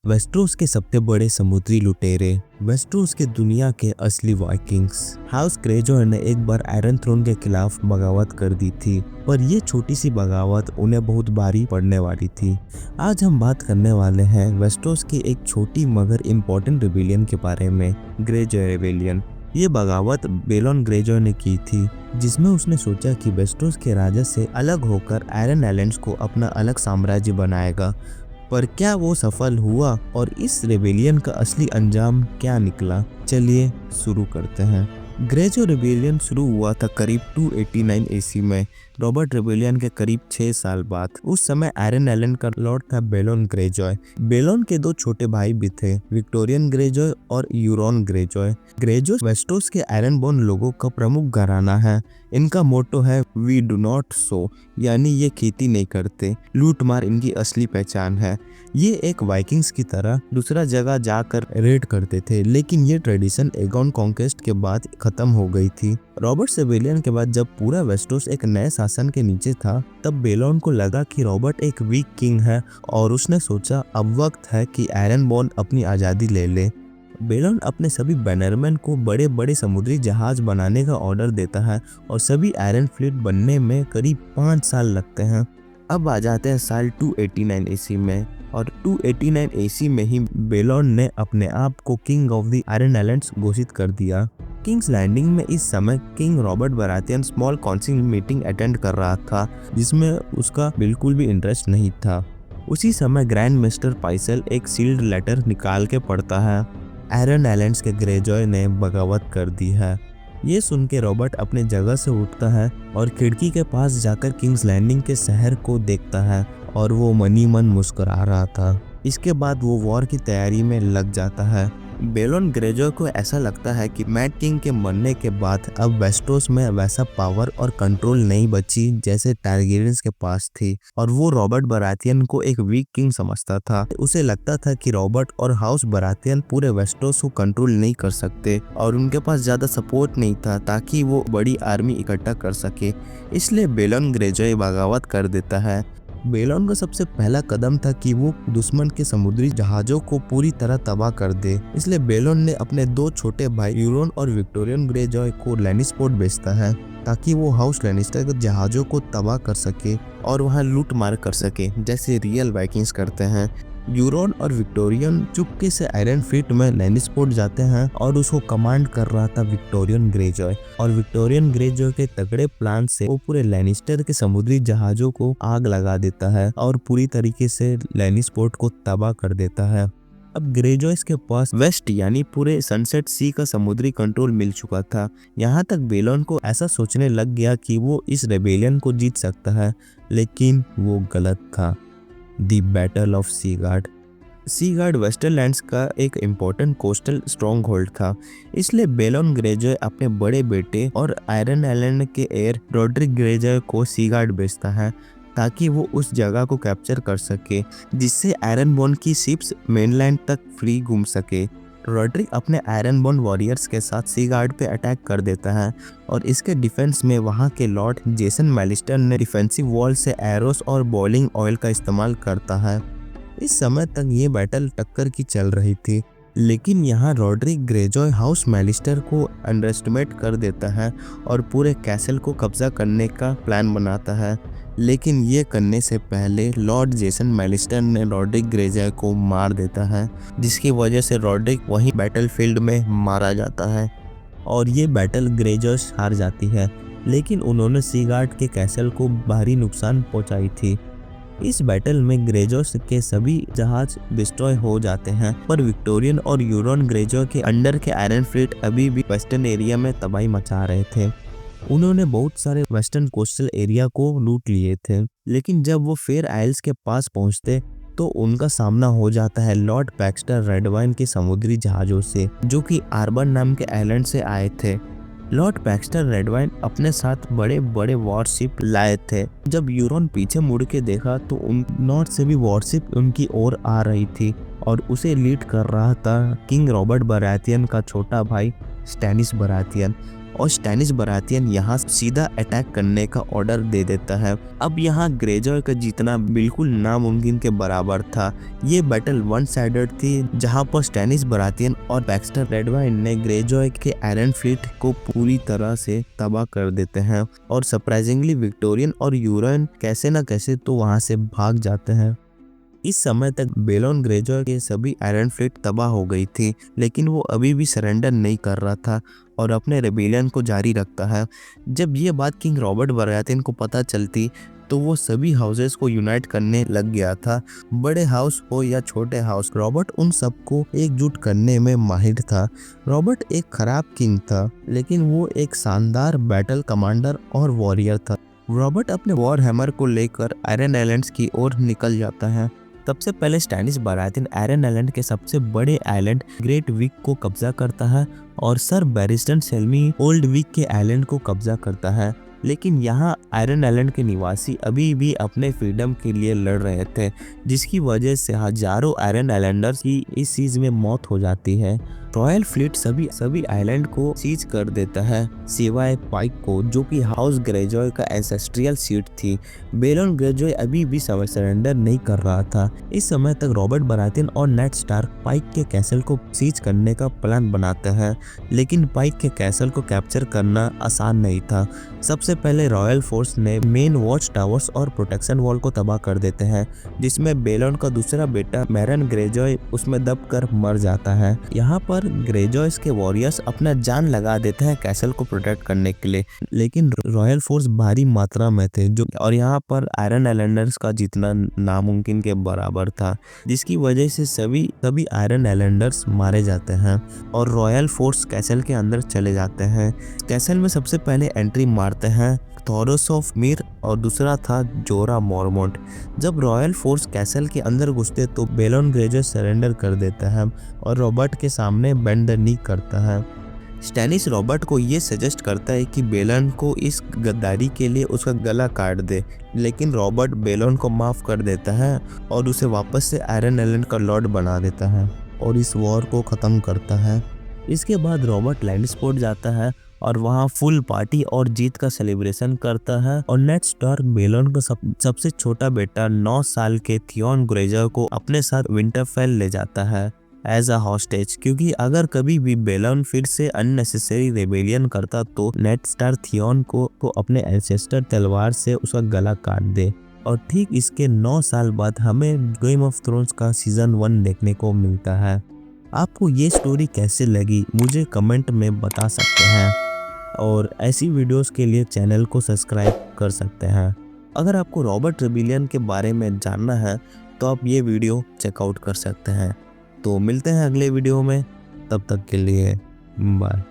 Westeros के सबसे बड़े समुद्री लुटेरे, वेस्टरोस के दुनिया के असली वाइकिंग्स। हाउस ग्रेजॉय ने एक बार आयरन थ्रोन के खिलाफ बगावत कर दी थी, पर यह छोटी सी बगावत उन्हें बहुत भारी पड़ने वाली थी। आज हम बात करने वाले हैं वेस्टरोस की एक छोटी मगर इम्पोर्टेंट रिबेलियन के बारे में, ग्रेजॉय रिबेलियन। ये बगावत बेलोन ग्रेजॉय ने की थी, जिसमें उसने सोचा कि वेस्टरोस के राजा से अलग होकर आयरन आइलैंड्स को अपना अलग साम्राज्य बनाएगा। पर क्या वो सफल हुआ और इस रेबेलियन का असली अंजाम क्या निकला? चलिए शुरू करते हैं। ग्रेजॉय रेबेलियन शुरू हुआ था करीब 289 एसी में, रॉबर्ट रेबेलियन के करीब 6 साल बाद। उस समय आयरन आइलैंड का लॉर्ड था बेलोन ग्रेजॉय। बेलोन के दो छोटे भाई भी थे, विक्टोरियन ग्रेजॉय और यूरोन ग्रेजॉय। ग्रेजॉय वेस्टरोस के आयरन बोर्न लोगों का प्रमुख घराना है। इनका मोटो है वी डू नॉट सो, यानी ये खेती नहीं करते। लूट मार इनकी असली पहचान है। ये एक वाइकिंग्स की तरह दूसरा जगह जाकर रेड करते थे, लेकिन ये ट्रेडिशन एगोन कॉन्क्वेस्ट के बाद खत्म हो गई थी। रॉबर्ट रेबेलियन के बाद जब पूरा वेस्टरोस एक नए शासन के नीचे था, तब बेलोन को लगा कि रॉबर्ट एक वीक किंग है और उसने सोचा अब वक्त है कि आयरन बोर्न अपनी आज़ादी ले ले। बेलोन अपने सभी बैनरमैन को बड़े बड़े समुद्री जहाज बनाने का ऑर्डर देता है और सभी आयरन फ्लीट बनने में करीब 5 साल लगते हैं। अब आ जाते हैं साल 289 एसी में, और 289 एसी में ही बेलोन ने अपने आप को king of the iron islands घोषित कर दिया। किंग्स लैंडिंग में इस समय king Robert Baratheon small council meeting attend कर रहा था, जिसमें उसका बिल्कुल भी इंटरेस्ट नहीं था। उसी समय ग्रैंड मास्टर पाइसल एक सील्ड लेटर निकाल के पढ़ता है, आयरन आइलैंड्स के ग्रेजॉय ने बगावत कर दी है। ये सुन के रॉबर्ट अपने जगह से उठता है और खिड़की के पास जाकर किंग्स लैंडिंग के शहर को देखता है, और वो मनी मन मुस्कुरा रहा था। इसके बाद वो वॉर की तैयारी में लग जाता है। बेलोन ग्रेजॉय को ऐसा लगता है कि मैड किंग के मरने के बाद अब वेस्टरोस में वैसा पावर और कंट्रोल नहीं बची जैसे टारगेरियंस के पास थी, और वो रॉबर्ट बराथियन को एक वीक किंग समझता था। उसे लगता था कि रॉबर्ट और हाउस बराथियन पूरे वेस्टरोस को कंट्रोल नहीं कर सकते और उनके पास ज्यादा सपोर्ट नहीं था ताकि वो बड़ी आर्मी इकट्ठा कर सके। इसलिए बेलोन ग्रेजॉय बगावत कर देता है। बेलोन का सबसे पहला कदम था कि वो दुश्मन के समुद्री जहाजों को पूरी तरह तबाह कर दे। इसलिए बेलोन ने अपने दो छोटे भाई यूरोन और विक्टोरियन ग्रेजॉय को लैनिस्पोर्ट भेजता है, ताकि वो हाउस लैनिस्टर के जहाजों को तबाह कर सके और वहां लूट मार कर सके, जैसे रियल वाइकिंग्स करते हैं। यूरोन और विक्टोरियन चुपके से आयरन फ्लीट में लैनिस्पोर्ट जाते हैं और उसको कमांड कर रहा था विक्टोरियन ग्रेजॉय। और विक्टोरियन ग्रेजॉय के तगड़े प्लान से वो पूरे लैनिस्टर के समुद्री जहाजों को आग लगा देता है और पूरी तरीके से लैनिस्पोर्ट को तबाह कर देता है। अब ग्रेजॉयस के पास वेस्ट यानी पूरे सनसेट सी का समुद्री कंट्रोल मिल चुका था। यहाँ तक बेलोन को ऐसा सोचने लग गया कि वो इस रेबेलियन को जीत सकता है, लेकिन वो गलत था। दी बैटल ऑफ सीगार्ड। सीगार्ड वेस्टरलैंड्स का एक इम्पोर्टेंट कोस्टल स्ट्रॉन्ग होल्ड था, इसलिए बेलोन ग्रेजॉय अपने बड़े बेटे और आयरन आइलैंड के एयर रॉड्रिक ग्रेजॉय को सीगार्ड भेजता है, ताकि वो उस जगह को कैप्चर कर सके, जिससे आयरन बोर्न की शिप्स मेनलैंड तक फ्री घूम सके। रॉड्रिक अपने आयरन बोर्न वॉरियर्स के साथ सीगार्ड पे अटैक कर देता है, और इसके डिफेंस में वहां के लॉर्ड जेसन मैलिस्टर ने डिफेंसिव वॉल से एरोस और बॉइलिंग ऑयल का इस्तेमाल करता है। इस समय तक ये बैटल टक्कर की चल रही थी, लेकिन यहाँ रॉड्रिक ग्रेजॉय हाउस मैलिस्टर को अंडर एस्टिमेट कर देता है और पूरे कैसल को कब्जा करने का प्लान बनाता है। लेकिन ये करने से पहले लॉर्ड जेसन मैलिस्टर ने रॉड्रिक ग्रेजॉय को मार देता है, जिसकी वजह से रॉड्रिक वहीं बैटलफील्ड में मारा जाता है और ये बैटल ग्रेजॉय हार जाती है। लेकिन उन्होंने सीगार्ड के कैसल को भारी नुकसान पहुंचाई थी। इस बैटल में ग्रेजॉय के सभी जहाज डिस्ट्रॉय हो जाते हैं, पर विक्टोरियन और यूरोन ग्रेजॉय के अंडर के आयरन फ्लीट अभी भी वेस्टर्न एरिया में तबाही मचा रहे थे। उन्होंने बहुत सारे वेस्टर्न कोस्टल एरिया को लूट लिए थे, लेकिन जब वो फेयर आइल्स के पास पहुंचते तो उनका सामना हो जाता है लॉर्ड पैक्स्टर रेडवाइन के समुद्री जहाजों से, जो कि आर्बन नाम के आइलैंड से आए थे। लॉर्ड पैक्स्टर रेडवाइन अपने साथ बड़े बड़े वॉरशिप लाए थे। जब यूरोन पीछे मुड़ के देखा तो उन नॉर्थ से भी वॉरशिप उनकी ओर आ रही थी, और उसे लीड कर रहा था किंग रॉबर्ट बराथियन का छोटा भाई स्टैनिस बराथियन। और स्टैनिस बरातियन यहाँ सीधा अटैक करने का ऑर्डर दे देता है। अब यहाँ ग्रेजॉय का जीतना बिल्कुल नामुमकिन के बराबर था। ये बैटल वन साइडेड थी, जहाँ पर स्टैनिस बरातियन और बैक्स्टर रेडवाइन ने ग्रेजॉय के आयरन फ्लीट को पूरी तरह से तबाह कर देते हैं और सरप्राइजिंगली विक्टोरियन और यूरोन कैसे न कैसे तो वहां से भाग जाते हैं। इस समय तक बेलोन ग्रेजॉय के सभी आयरन फ्लीट तबाह हो गई थी, लेकिन वो अभी भी सरेंडर नहीं कर रहा था और अपने रेबेलियन को जारी रखता है। जब ये बात किंग रॉबर्ट बरातियन को पता चलती तो वो सभी हाउसेस को यूनाइट करने लग गया था। बड़े हाउस हो या छोटे हाउस, रॉबर्ट उन सबको एकजुट करने में माहिर था। रॉबर्ट एक खराब किंग था, लेकिन वो एक शानदार बैटल कमांडर और वॉरियर था। रॉबर्ट अपने वॉर हैमर को लेकर आयरन आइलैंड्स की ओर निकल जाता है। सबसे पहले स्टैनिस बरातियन आयरन आइलैंड के सबसे बड़े आइलैंड ग्रेट विक को कब्जा करता है और सर बैरिस्टन सेल्मी ओल्ड विक के आइलैंड को कब्जा करता है। लेकिन यहाँ आयरन आइलैंड के निवासी अभी भी अपने फ्रीडम के लिए लड़ रहे थे, जिसकी वजह से हजारों आयरन आइलैंडर्स की इस सीज में मौत हो जाती है। रॉयल फ्लीट सभी आइलैंड को सीज कर देता है, सिवाय पाइक को, जो कि हाउस ग्रेजॉय का एंसेस्ट्रियल सीट थी। बेलोन ग्रेजॉय अभी भी सरेंडर नहीं कर रहा था। इस समय तक रॉबर्ट बरातियन और नेड स्टार्क पाइक के कैसल को सीज करने का प्लान बनाते हैं, लेकिन पाइक के कैसल को कैप्चर करना आसान नहीं था। सबसे पहले रॉयल फोर्स ने मेन वॉच टावर्स और प्रोटेक्शन वॉल को तबाह कर देते हैं, जिसमें बेलोन का दूसरा बेटा मैरन ग्रेजॉय उसमें दबकर मर जाता है। यहाँ पर ग्रेजॉयस के वॉरियर्स अपना जान लगा देते हैं कैसल को प्रोटेक्ट करने के लिए, लेकिन रॉयल फोर्स भारी मात्रा में थे और यहाँ पर आयरन आइलैंडर्स का जीतना नामुमकिन के बराबर था, जिसकी वजह से सभी आयरन आइलैंडर्स मारे जाते हैं और रॉयल फोर्स कैसल के अंदर चले जाते हैं। कैसल में सबसे पहले एंट्री मारते हैं थॉरस ऑफ मीर और दूसरा था जोरा मॉर्मोंट। जब रॉयल फोर्स कैसल के अंदर घुसते तो बेलोन ग्रेजॉय सरेंडर कर देता है और रॉबर्ट के सामने बेंड द नी करता है। स्टैनिस रॉबर्ट को ये सजेस्ट करता है कि बेलोन को इस गद्दारी के लिए उसका गला काट दे, लेकिन रॉबर्ट बेलोन को माफ कर देता है और उसे वापस से आयरन आइलैंड का लॉर्ड बना देता है और इस वॉर को ख़त्म करता है। इसके बाद रॉबर्ट लैंडस्पोर्ट जाता है और वहाँ फुल पार्टी और जीत का सेलिब्रेशन करता है और नेड स्टार्क बेलोन का सबसे छोटा बेटा 9 साल के थियोन ग्रेजॉय को अपने साथ विंटरफेल ले जाता है एज अ हॉस्टेज, क्योंकि अगर कभी भी बेलोन फिर से अननेसेसरी रेबेलियन करता तो नेड स्टार्क थियोन को अपने एंसेस्टर तलवार से उसका गला काट दे। और ठीक इसके 9 साल बाद हमें गेम ऑफ थ्रोन्स का सीजन 1 देखने को मिलता है। आपको ये स्टोरी कैसे लगी मुझे कमेंट में बता सकते हैं और ऐसी वीडियोस के लिए चैनल को सब्सक्राइब कर सकते हैं। अगर आपको रॉबर्ट रेबेलियन के बारे में जानना है तो आप ये वीडियो चेकआउट कर सकते हैं। तो मिलते हैं अगले वीडियो में, तब तक के लिए बाय।